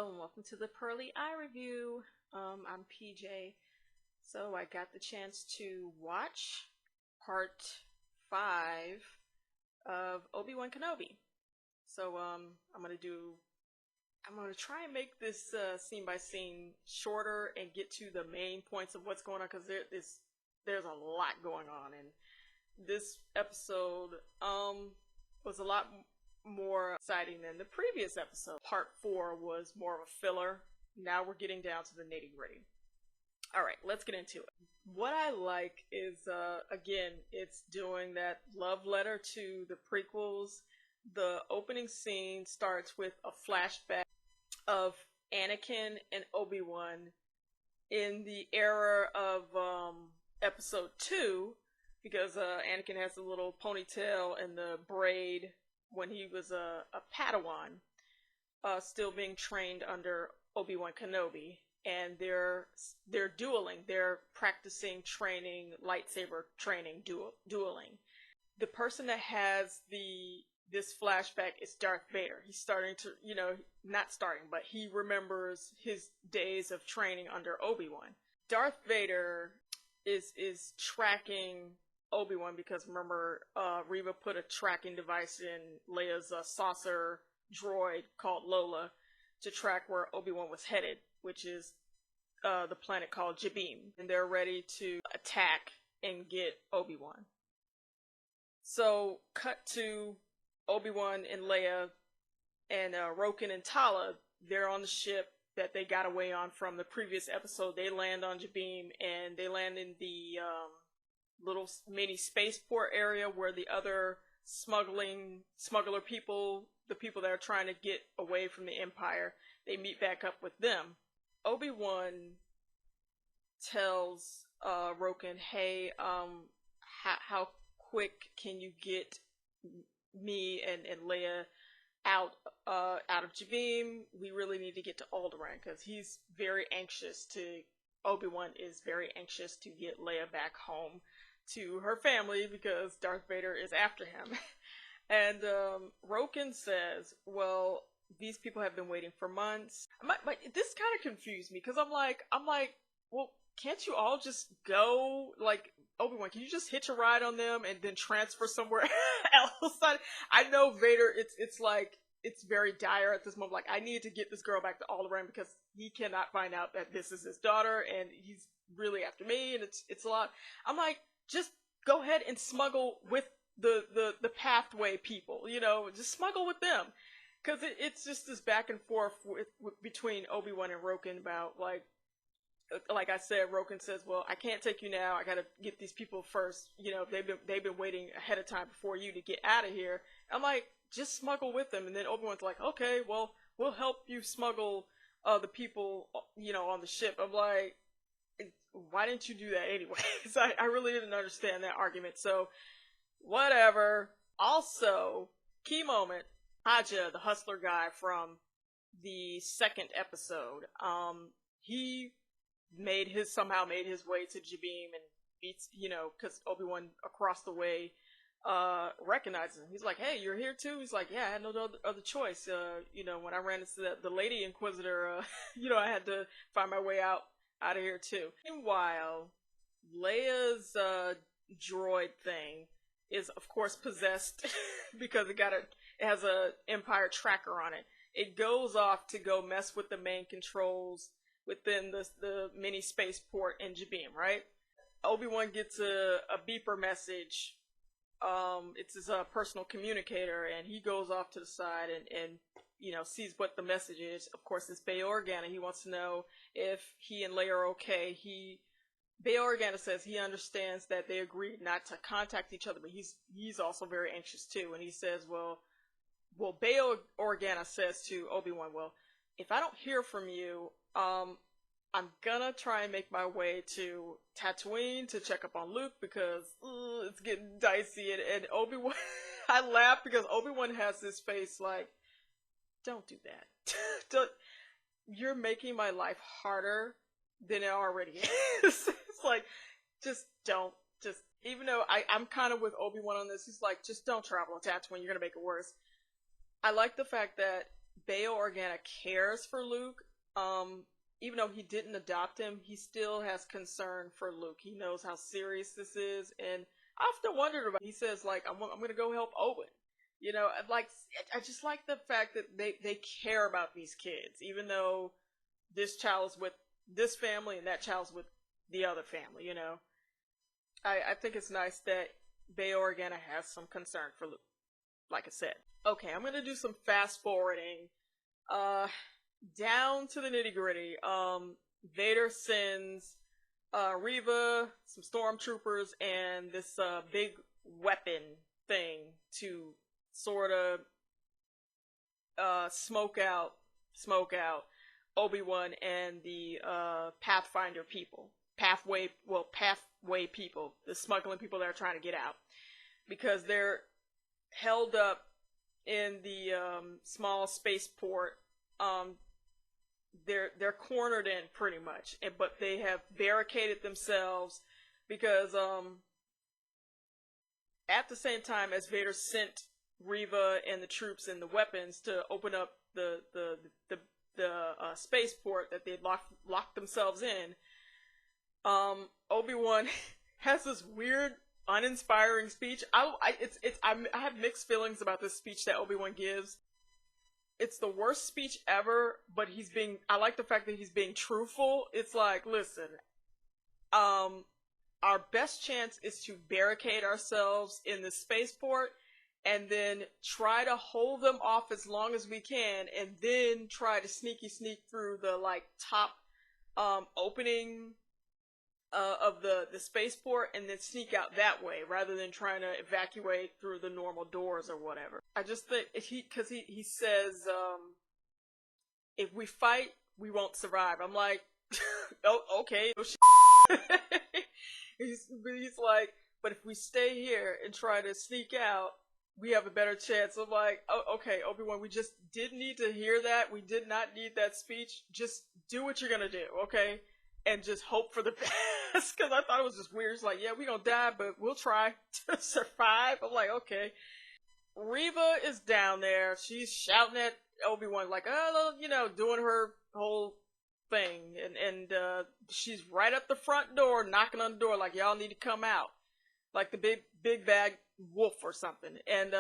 and welcome to the Pearlie Eye Review. I'm PJ. So I got the chance to watch part 5 of Obi-Wan Kenobi. So I'm gonna try and make this scene by scene shorter and get to the main points of what's going on, because there's a lot going on, and this episode was a lot more exciting than the previous episode. Part 4 was more of a filler. Now we're getting down to the nitty-gritty. Alright, let's get into it. What I like is, again, it's doing that love letter to the prequels. The opening scene starts with a flashback of Anakin and Obi-Wan in the era of episode 2, because Anakin has a little ponytail and the braid when he was a Padawan, still being trained under Obi-Wan Kenobi, and they're dueling. They're practicing training, lightsaber training, dueling. The person that has this flashback is Darth Vader. He's starting to, not starting, but he remembers his days of training under Obi-Wan. Darth Vader is tracking Obi-Wan, because remember, Reva put a tracking device in Leia's saucer droid called Lola to track where Obi-Wan was headed, which is the planet called Jabim, and they're ready to attack and get Obi-Wan. So, cut to Obi-Wan and Leia and Roken and Tala. They're on the ship that they got away on from the previous episode. They land on Jabim, and they land in the little mini spaceport area where the other smuggler people, the people that are trying to get away from the Empire, they meet back up with them. Obi-Wan tells Roken, hey, how quick can you get me and Leia out of Jabim? We really need to get to Alderaan, because he's very anxious to, Obi-Wan is very anxious to get Leia back home to her family, because Darth Vader is after him. And Roken says, well, these people have been waiting for months. This kind of confused me, because I'm like, well, can't you all just go, like, Obi-Wan, can you just hitch a ride on them and then transfer somewhere else? I know Vader, it's like, it's very dire at this moment. Like, I need to get this girl back to Alderaan, because he cannot find out that this is his daughter, and he's really after me, and it's a lot. I'm like, just go ahead and smuggle with the pathway people, just smuggle with them. Because it's just this back and forth between Obi-Wan and Roken about, like I said, Roken says, well, I can't take you now, I gotta get these people first, they've been waiting ahead of time before you to get out of here. I'm like, just smuggle with them. And then Obi-Wan's like, okay, well, we'll help you smuggle the people, on the ship. I'm like, why didn't you do that anyway? I really didn't understand that argument, so whatever. Also, key moment, Haja, the hustler guy from the second episode, he somehow made his way to Jabim and beats, because Obi-Wan across the way recognizes him. He's like, hey, you're here too? He's like, yeah, I had no other choice. When I ran into the Lady Inquisitor, I had to find my way out of here too. Meanwhile, Leia's droid thing is of course possessed because it has a Empire tracker on it. It goes off to go mess with the main controls within the mini spaceport in Jabim, right? Obi-Wan gets a beeper message. It's his personal communicator, and he goes off to the side and sees what the message is. Of course, it's Bail Organa. He wants to know if he and Leia are okay. Bail Organa says he understands that they agreed not to contact each other, but he's also very anxious too. And he says, well, Bail Organa says to Obi-Wan, well, if I don't hear from you, I'm gonna try and make my way to Tatooine to check up on Luke, because it's getting dicey. And Obi-Wan, I laugh because Obi-Wan has this face like, don't do that. You're making my life harder than it already is. It's like, just don't. Even though I'm kind of with Obi-Wan on this, he's like, just don't travel to Tatooine, you're gonna make it worse. I like the fact that Bail Organa cares for Luke. Even though he didn't adopt him, he still has concern for Luke. He knows how serious this is, and I often wondered about. He says like, I'm gonna go help Owen. You know, like I just like the fact that they care about these kids, even though this child's with this family and that child's with the other family. You know, I think it's nice that Bail Organa has some concern for Luke. Like I said. Okay, I'm gonna do some fast forwarding. Down to the nitty gritty. Vader sends Reva, some stormtroopers, and this big weapon thing to sort of smoke out Obi-Wan and the Pathfinder people. Pathway people, the smuggling people that are trying to get out. Because they're held up in the small spaceport. They're cornered in pretty much, but they have barricaded themselves because at the same time as Vader sent Reva and the troops and the weapons to open up the spaceport that they'd locked themselves in, Obi-Wan has this weird, uninspiring speech. I have mixed feelings about this speech that Obi-Wan gives. It's the worst speech ever, but I like the fact that he's being truthful. It's like, listen, our best chance is to barricade ourselves in the spaceport and then try to hold them off as long as we can, and then try to sneak through the like top opening of the spaceport, and then sneak out that way rather than trying to evacuate through the normal doors or whatever. I just think because he says if we fight we won't survive. I'm like, oh, okay. he's like, but if we stay here and try to sneak out, we have a better chance. I'm like, oh, okay, Obi-Wan, we just didn't need to hear that. We did not need that speech. Just do what you're gonna do, okay? And just hope for the best, because I thought it was just weird. It's like, yeah, we gonna die, but we'll try to survive. I'm like, okay. Reva is down there. She's shouting at Obi-Wan, like, oh, you know, doing her whole thing. And she's right at the front door, knocking on the door, like, y'all need to come out. Like the big bad wolf or something. And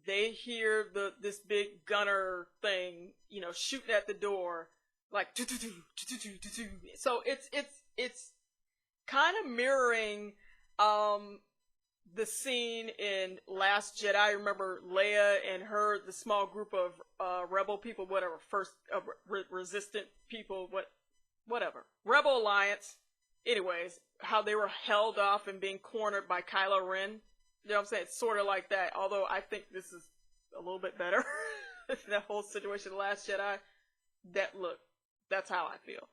they hear this big gunner thing, you know, shooting at the door. Like, so it's kind of mirroring the scene in Last Jedi. I remember Leia and the small group of rebel people, whatever, first resistant people, whatever, Rebel Alliance. Anyways, how they were held off and being cornered by Kylo Ren. You know what I'm saying? It's sort of like that. Although I think this is a little bit better. That whole situation in Last Jedi. That's how I feel.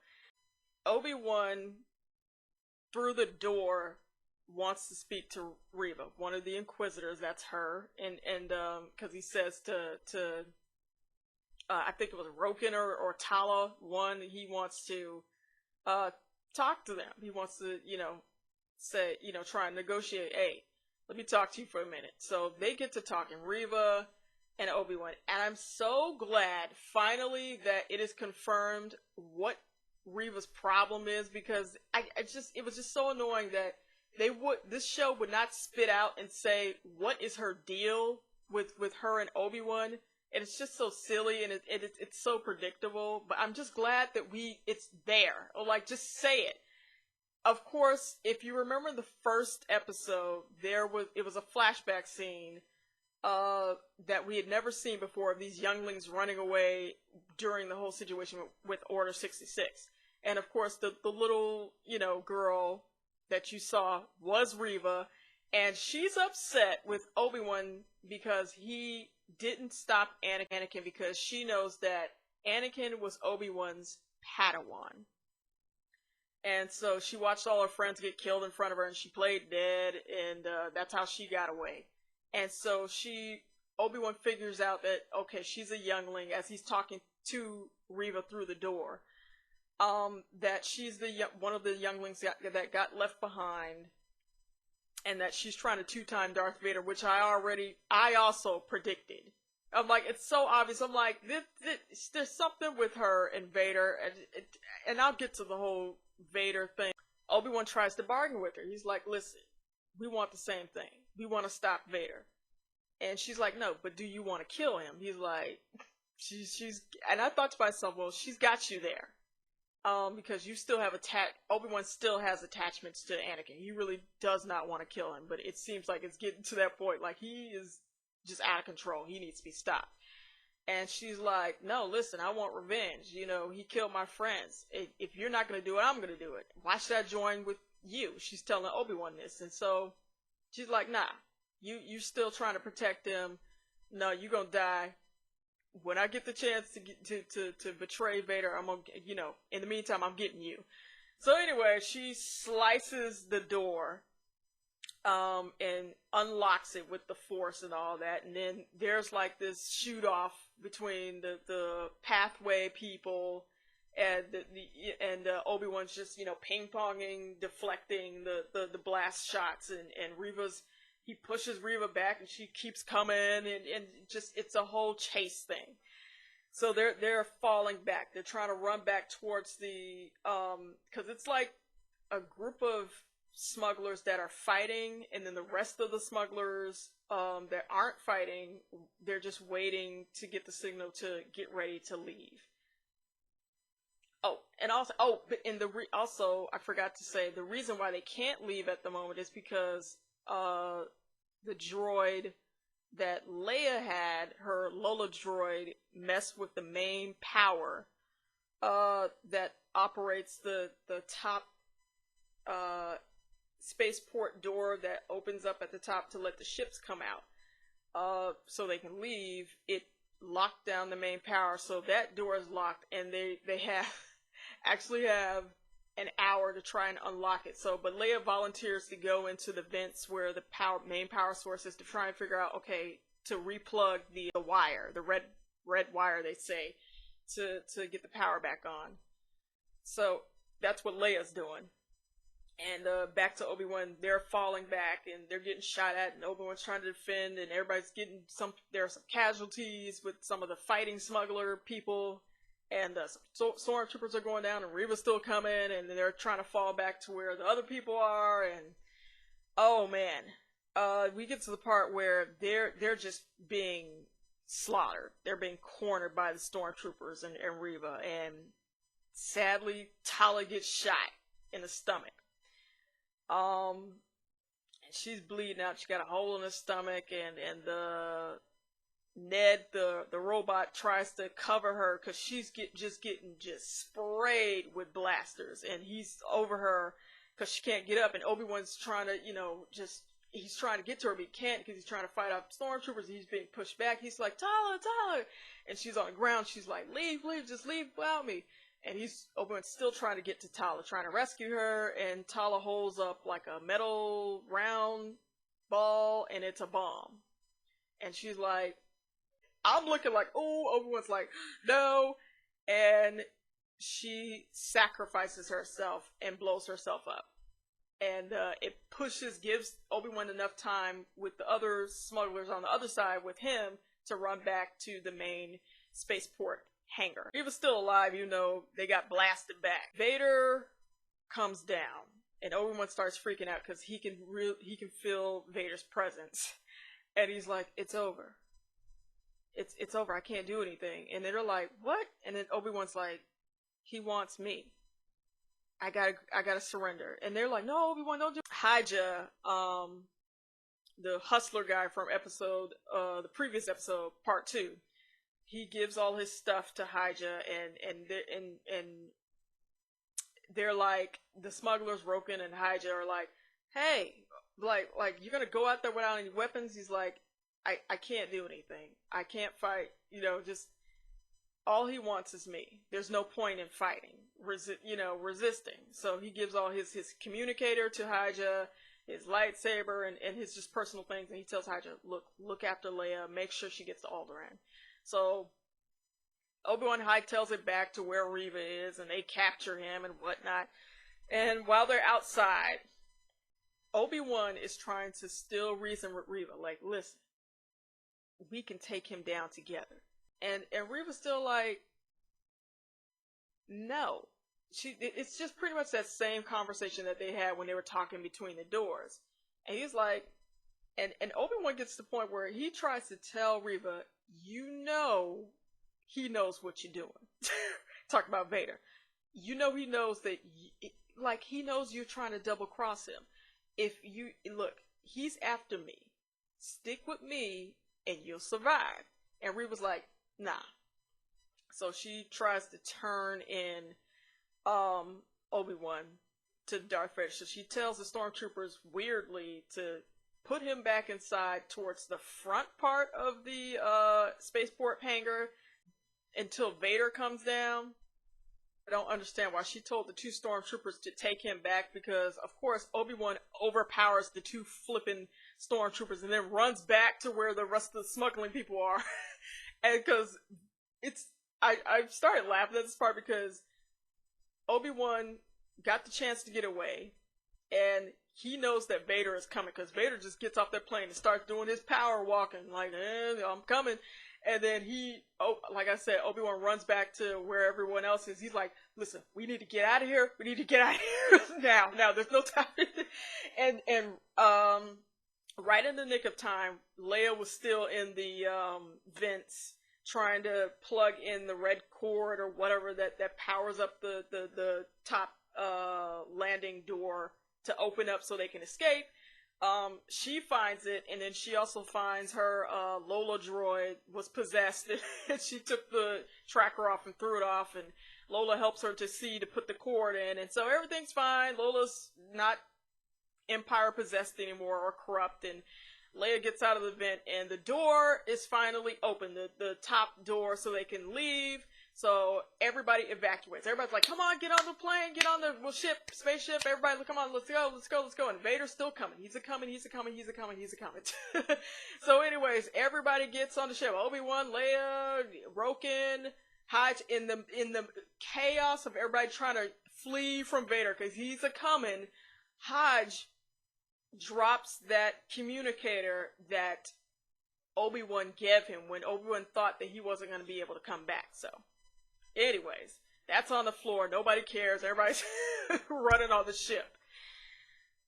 Obi-Wan, through the door, wants to speak to Reva, one of the Inquisitors. That's her, and because he says to I think it was Roken or Tala, one, he wants to talk to them. He wants to, you know, say, you know, try and negotiate. Hey, let me talk to you for a minute. So they get to talking, Reva and Obi-Wan, and I'm so glad finally that it is confirmed what Reva's problem is, because it was just so annoying that this show would not spit out and say what is her deal with her and Obi-Wan, and it's just so silly, and it's so predictable. But I'm just glad that it's there, or like, just say it. Of course, if you remember the first episode, it was a flashback scene that we had never seen before, of these younglings running away during the whole situation with Order 66. And of course, the little, you know, girl that you saw was Reva, and she's upset with Obi-Wan because he didn't stop Anakin, because she knows that Anakin was Obi-Wan's Padawan. And so she watched all her friends get killed in front of her, and she played dead, and that's how she got away. And so Obi-Wan figures out that, okay, she's a youngling, as he's talking to Reva through the door, that she's one of the younglings that got left behind, and that she's trying to two-time Darth Vader, which I also predicted. I'm like, it's so obvious. I'm like, there's something with her and Vader, and I'll get to the whole Vader thing. Obi-Wan tries to bargain with her. He's like, listen, we want the same thing. We want to stop Vader. And she's like, no, but do you want to kill him? He's like, she's, and I thought to myself, well, she's got you there. Because you still have Obi-Wan still has attachments to Anakin. He really does not want to kill him, but it seems like it's getting to that point. Like, he is just out of control. He needs to be stopped. And she's like, no, listen, I want revenge. You know, he killed my friends. If you're not going to do it, I'm going to do it. Why should I join with you? She's telling Obi-Wan this. And so she's like, nah, you still trying to protect him. No, you're going to die. When I get the chance to betray Vader, I'm gonna, you know, in the meantime, I'm getting you. So anyway, she slices the door, and unlocks it with the Force and all that, and then there's like this shoot off between the pathway people and Obi-Wan's just, you know, ping ponging, deflecting the blast shots, and he pushes Reva back and she keeps coming, and just, it's a whole chase thing. So they're falling back. They're trying to run back towards the, cause it's like a group of smugglers that are fighting, and then the rest of the smugglers, that aren't fighting, they're just waiting to get the signal to get ready to leave. Oh, and also, also, I forgot to say, the reason why they can't leave at the moment is because, the droid that Leia had, her Lola droid, messed with the main power, that operates the top, spaceport door that opens up at the top to let the ships come out, so they can leave. It locked down the main power, so that door is locked, and they actually have an hour to try and unlock it. So, but Leia volunteers to go into the vents where the main power source is, to try and figure out, okay, to replug the wire, the red wire, they say, to get the power back on. So that's what Leia's doing. And back to Obi-Wan, they're falling back and they're getting shot at, and Obi-Wan's trying to defend, and everybody's getting there are some casualties with some of the fighting smuggler people. And stormtroopers are going down, and Reva's still coming, and they're trying to fall back to where the other people are, and oh man, we get to the part where they're just being slaughtered. They're being cornered by the stormtroopers and Reva, and sadly, Tala gets shot in the stomach. And she's bleeding out. She got a hole in her stomach, and the Ned, the robot, tries to cover her because she's getting sprayed with blasters, and he's over her because she can't get up, and Obi-Wan's trying to, you know, he's trying to get to her, but he can't because he's trying to fight off stormtroopers. He's being pushed back. He's like, Tala, and she's on the ground. She's like, leave, just leave without me. And Obi-Wan's still trying to get to Tala, trying to rescue her, and Tala holds up like a metal round ball, and it's a bomb. And she's like, I'm looking like, oh, Obi-Wan's like, no, and she sacrifices herself and blows herself up. And it gives Obi-Wan enough time with the other smugglers on the other side with him to run back to the main spaceport hangar. He was still alive, you know, they got blasted back. Vader comes down, and Obi-Wan starts freaking out because he can feel Vader's presence. And he's like, it's over. It's over. I can't do anything. And they're like, what? And then Obi-Wan's like, he wants me. I gotta surrender. And they're like, no, Obi-Wan, don't do it. Hija, the hustler guy from the previous episode, part 2, he gives all his stuff to Hija, and they're like, the smugglers, Roken and Hija, are like, hey, like you're gonna go out there without any weapons? He's like, I can't do anything. I can't fight, you know, just, all he wants is me. There's no point in fighting, resisting. So he gives all his communicator to Hija, his lightsaber, and his just personal things, and he tells Hija, look after Leia, make sure she gets to Alderaan. So Obi-Wan hightails it back to where Reva is, and they capture him and whatnot. And while they're outside, Obi-Wan is trying to still reason with Reva, like, listen, we can take him down together. And Reva's still like, no. It's just pretty much that same conversation that they had when they were talking between the doors. And he's like, and Obi-Wan gets to the point where he tries to tell Reva, you know he knows what you're doing. Talk about Vader. You know he knows that, like, he knows you're trying to double cross him. If you, look, he's after me. Stick with me and you'll survive. And Reva's like, nah. So she tries to turn in Obi-Wan to Darth Vader. So she tells the stormtroopers weirdly to put him back inside towards the front part of the spaceport hangar until Vader comes down. I don't understand why she told the two stormtroopers to take him back, because of course Obi-Wan overpowers the two flipping stormtroopers and then runs back to where the rest of the smuggling people are. And because I started laughing at this part because Obi-Wan got the chance to get away, and he knows that Vader is coming, because Vader just gets off that plane and starts doing his power walking, like, I'm coming. And then like I said, Obi-Wan runs back to where everyone else is. He's like, listen, we need to get out of here. We need to get out of here now. Now, there's no time. and right in the nick of time, Leia was still in the vents trying to plug in the red cord or whatever that powers up the top landing door to open up so they can escape. She finds it, and then she also finds her Lola droid was possessed, and she took the tracker off and threw it off, and Lola helps her to put the cord in, and so everything's fine. Lola's not Empire possessed anymore or corrupt, and Leia gets out of the vent, and the door is finally open, the top door, so they can leave. So everybody evacuates. Everybody's like, come on, get on the plane, get on the spaceship, everybody, come on, let's go. And Vader's still coming. He's coming. So anyways, everybody gets on the ship. Obi-Wan, Leia, Roken, Hodge, in the chaos of everybody trying to flee from Vader, because he's coming. Hodge drops that communicator that Obi-Wan gave him when Obi-Wan thought that he wasn't going to be able to come back, so. Anyways, that's on the floor. Nobody cares. Everybody's running on the ship.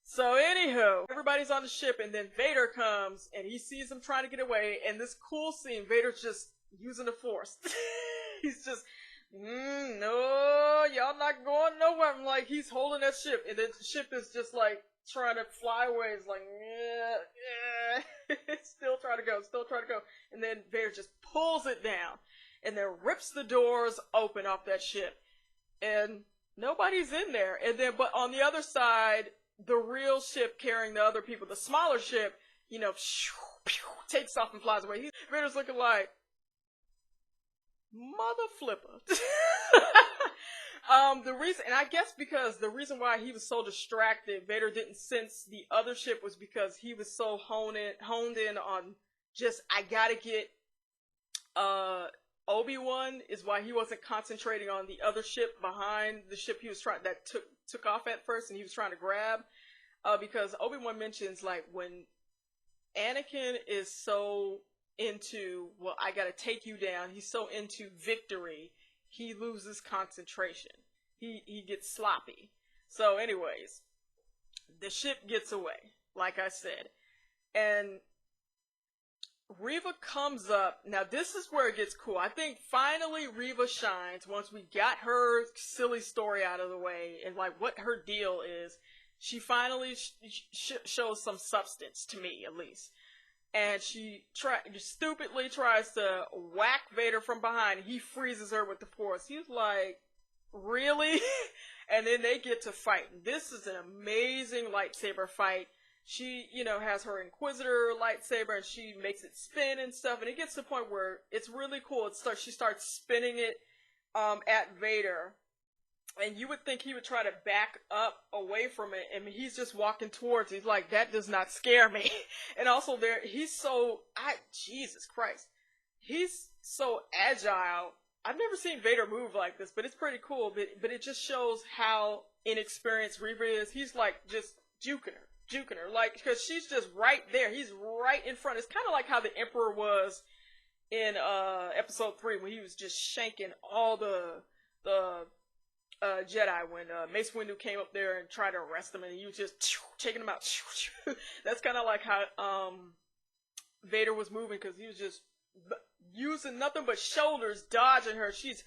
So, anywho, everybody's on the ship, and then Vader comes, and he sees him trying to get away, and this cool scene, Vader's just using the Force. He's just, no, y'all not going nowhere. I'm like, he's holding that ship, and then the ship is just like, trying to fly away. It's like, still trying to go. And then Vader just pulls it down, and then rips the doors open off that ship, and nobody's in there. And then, but on the other side, the real ship carrying the other people, the smaller ship, takes off and flies away. Vader's looking like, mother flipper. The reason, and I guess because the reason why he was so distracted, Vader didn't sense the other ship, was because he was so honed in on just, I gotta get, Obi-Wan, is why he wasn't concentrating on the other ship behind the ship he was that took off at first, and he was trying to grab, because Obi-Wan mentions, like, when Anakin is so into, well, I gotta take you down, he's so into victory, he loses concentration. He gets sloppy. So anyways, the ship gets away, like I said. And Reva comes up. Now this is where it gets cool. I think finally Reva shines once we got her silly story out of the way and like what her deal is. She finally shows some substance, to me at least. And she stupidly tries to whack Vader from behind. He freezes her with the Force. He's like, really? And then they get to fight. This is an amazing lightsaber fight. She, has her Inquisitor lightsaber, and she makes it spin and stuff. And it gets to the point where it's really cool. She starts spinning it at Vader. And you would think he would try to back up away from it, and he's just walking towards it. He's like, that does not scare me. And also Jesus Christ. He's so agile. I've never seen Vader move like this, but it's pretty cool. But it just shows how inexperienced Reva is. He's like just juking her. Like, because she's just right there. He's right in front. It's kind of like how the Emperor was in episode 3 when he was just shanking all the Jedi when Mace Windu came up there and tried to arrest him, and he was just taking him out. That's kind of like how Vader was moving, because he was just using nothing but shoulders, dodging her. She's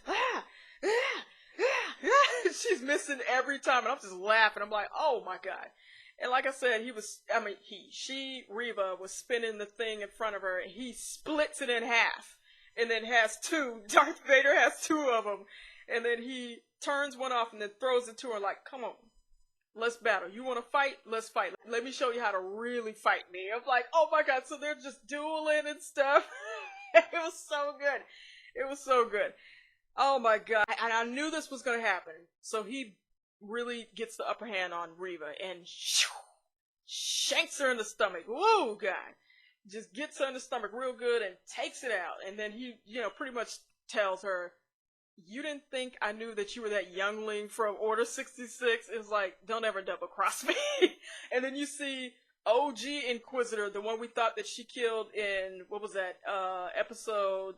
she's missing every time, and I'm just laughing. I'm like, oh my god. And like I said, Reva was spinning the thing in front of her, and he splits it in half, and then has two. Darth Vader has two of them, and then he turns one off and then throws it to her like, come on, let's battle. You want to fight? Let's fight. Let me show you how to really fight me. I'm like, oh my god, so they're just dueling and stuff. It was so good. It was so good. Oh my god. And I knew this was going to happen. So he really gets the upper hand on Reva and shanks her in the stomach. Whoa, god. Just gets her in the stomach real good and takes it out. And then he, pretty much tells her, you didn't think I knew that you were that youngling from Order 66? It's like, don't ever double cross me. And then you see OG Inquisitor, the one we thought that she killed in, what was that, episode,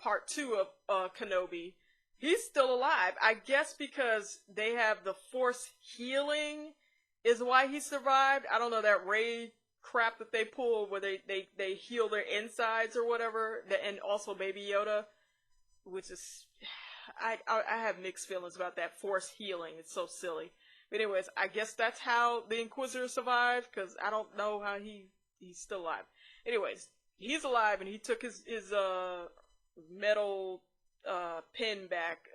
part 2 of Kenobi. He's still alive. I guess because they have the Force healing is why he survived. I don't know, that Rey crap that they pull where they heal their insides or whatever, and also Baby Yoda, which is, I have mixed feelings about that Force healing. It's so silly. But anyways, I guess that's how the Inquisitor survived, because I don't know how he's still alive. Anyways, he's alive, and he took his metal pin back,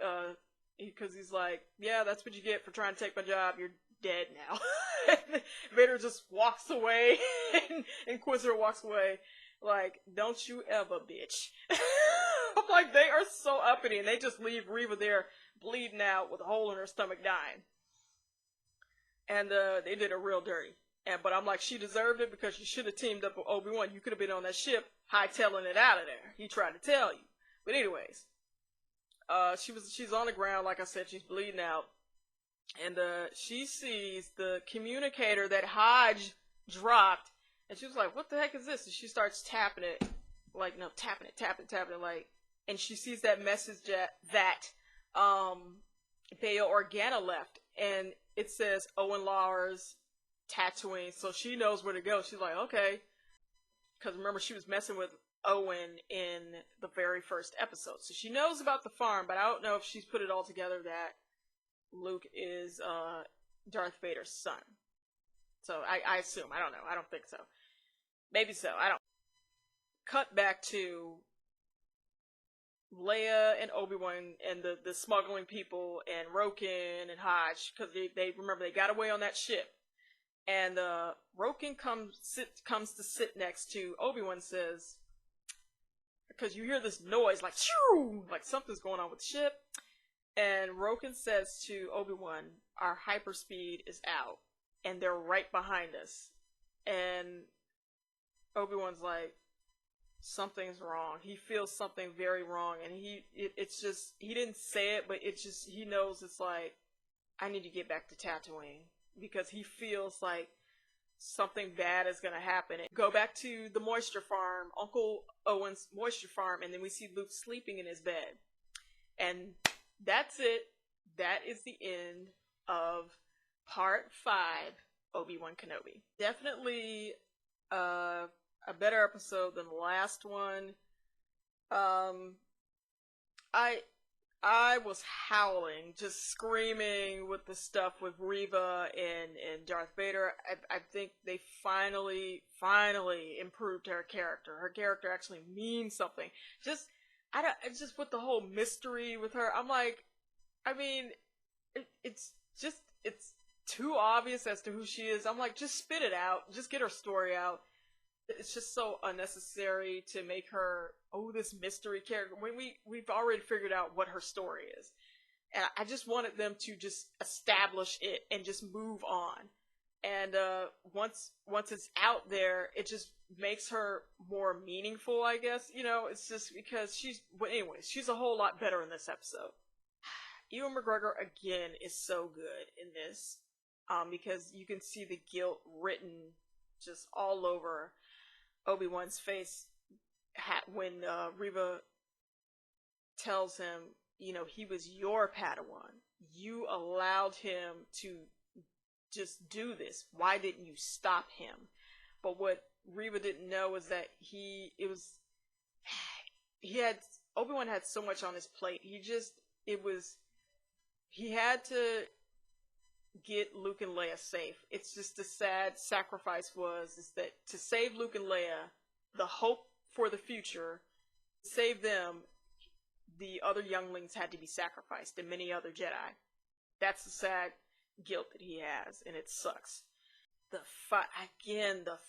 because he's like, yeah, that's what you get for trying to take my job. You're dead now. Vader just walks away, and Inquisitor walks away like, don't you ever, bitch. I'm like, they are so uppity, and they just leave Reva there bleeding out with a hole in her stomach dying. And they did her real dirty. But I'm like, she deserved it, because she should have teamed up with Obi-Wan. You could have been on that ship hightailing it out of there. He tried to tell you. But anyways, she's on the ground, like I said, she's bleeding out. And she sees the communicator that Hodge dropped, and she was like, what the heck is this? And she starts tapping it, like, no, tapping it, like, and she sees that message that Bail Organa left, and it says Owen Lars, Tatooine, so she knows where to go. She's like, okay, because remember, she was messing with Owen in the very first episode, so she knows about the farm, but I don't know if she's put it all together that Luke is Darth Vader's son. So I assume, I don't know, I don't think so. Maybe so, I don't. Cut back to Leia and Obi-Wan and the smuggling people and Roken and Hodge, because they remember they got away on that ship. And Roken comes to sit next to Obi-Wan, says, because you hear this noise like shoo, like something's going on with the ship. And Roken says to Obi-Wan, our hyperspeed is out, and they're right behind us. And Obi-Wan's like, something's wrong. He feels something very wrong, and it's just, he didn't say it, but it's just, he knows it's like, I need to get back to Tatooine, because he feels like something bad is gonna happen. And go back to the moisture farm, Uncle Owen's moisture farm, and then we see Luke sleeping in his bed. And that's it. That is the end of part 5, Obi-Wan Kenobi. Definitely, a better episode than the last one. I was howling, just screaming with the stuff with Reva and Darth Vader. I think they finally improved her character. Her character actually means something. Just with the whole mystery with her, I'm like, I mean, it's too obvious as to who she is. I'm like, just spit it out. Just get her story out. It's just so unnecessary to make her, this mystery character, when we've already figured out what her story is. And I just wanted them to just establish it and just move on. And once it's out there, it just makes her more meaningful, I guess. It's just because she's a whole lot better in this episode. Ewan McGregor, again, is so good in this. Because you can see the guilt written just all over Obi-Wan's face when Reva tells him, you know, he was your Padawan. You allowed him to just do this. Why didn't you stop him? But what Reva didn't know was that Obi-Wan had so much on his plate. He had to get Luke and Leia safe. It's just the sad sacrifice is that to save Luke and Leia, the hope for the future, to save them, the other younglings had to be sacrificed, and many other Jedi. That's the sad guilt that he has, and it sucks. The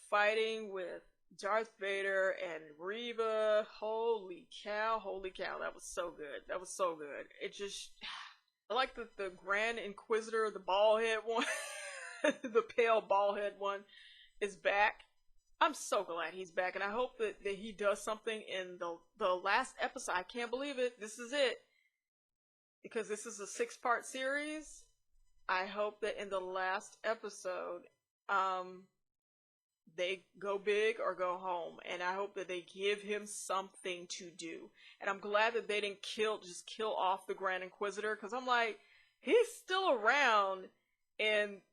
fighting with Darth Vader and Reva, holy cow, that was so good. It just, I like the Grand Inquisitor, the bald head one, the pale bald head one is back. I'm so glad he's back, and I hope that he does something in the last episode. I can't believe it. This is it. Because this is a 6-part series. I hope that in the last episode, they go big or go home. And I hope that they give him something to do. And I'm glad that they didn't just kill off the Grand Inquisitor. Because I'm like, he's still around and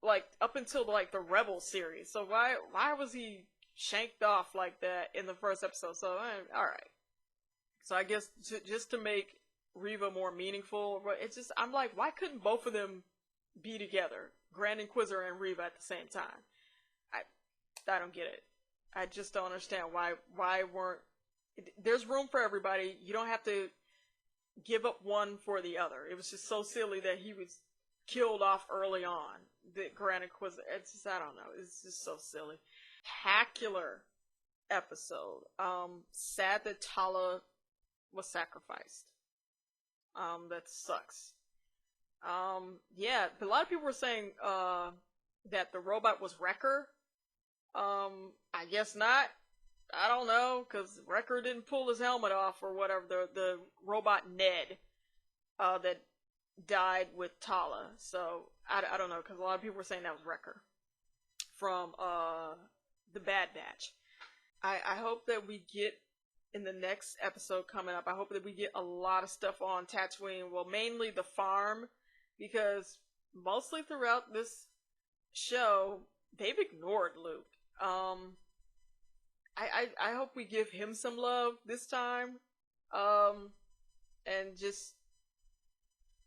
like up until like the Rebel series. So why was he shanked off like that in the first episode? So alright. So I guess just to make Reva more meaningful, it's just, I'm like, why couldn't both of them be together? Grand Inquisitor and Reva at the same time. I don't get it. I just don't understand why weren't, there's room for everybody. You don't have to give up one for the other. It was just so silly that he was killed off early on. The Grand Inquisitor, it's just, I don't know. It's just so silly. Spectacular episode. Sad that Tala was sacrificed. That sucks. Yeah, a lot of people were saying, that the robot was Wrecker. I guess not. I don't know, because Wrecker didn't pull his helmet off or whatever. The robot Ned, that died with Tala. So, I don't know, because a lot of people were saying that was Wrecker from, the Bad Batch. I hope that we get, in the next episode coming up, I hope that we get a lot of stuff on Tatooine. Well, mainly the farm, because mostly throughout this show, they've ignored Luke. I hope we give him some love this time, and just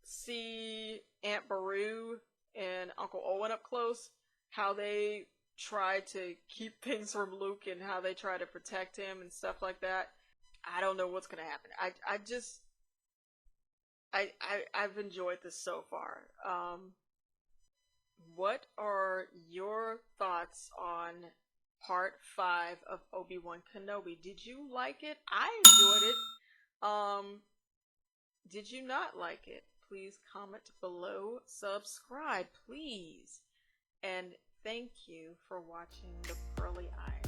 see Aunt Beru and Uncle Owen up close, how they try to keep things from Luke and how they try to protect him and stuff like that. I don't know what's gonna happen. I've enjoyed this so far. What are your thoughts on part 5 of Obi-Wan Kenobi? Did you like it? I enjoyed it. Did you not like it? Please comment below. Subscribe, please. And thank you for watching The Pearlie Eye.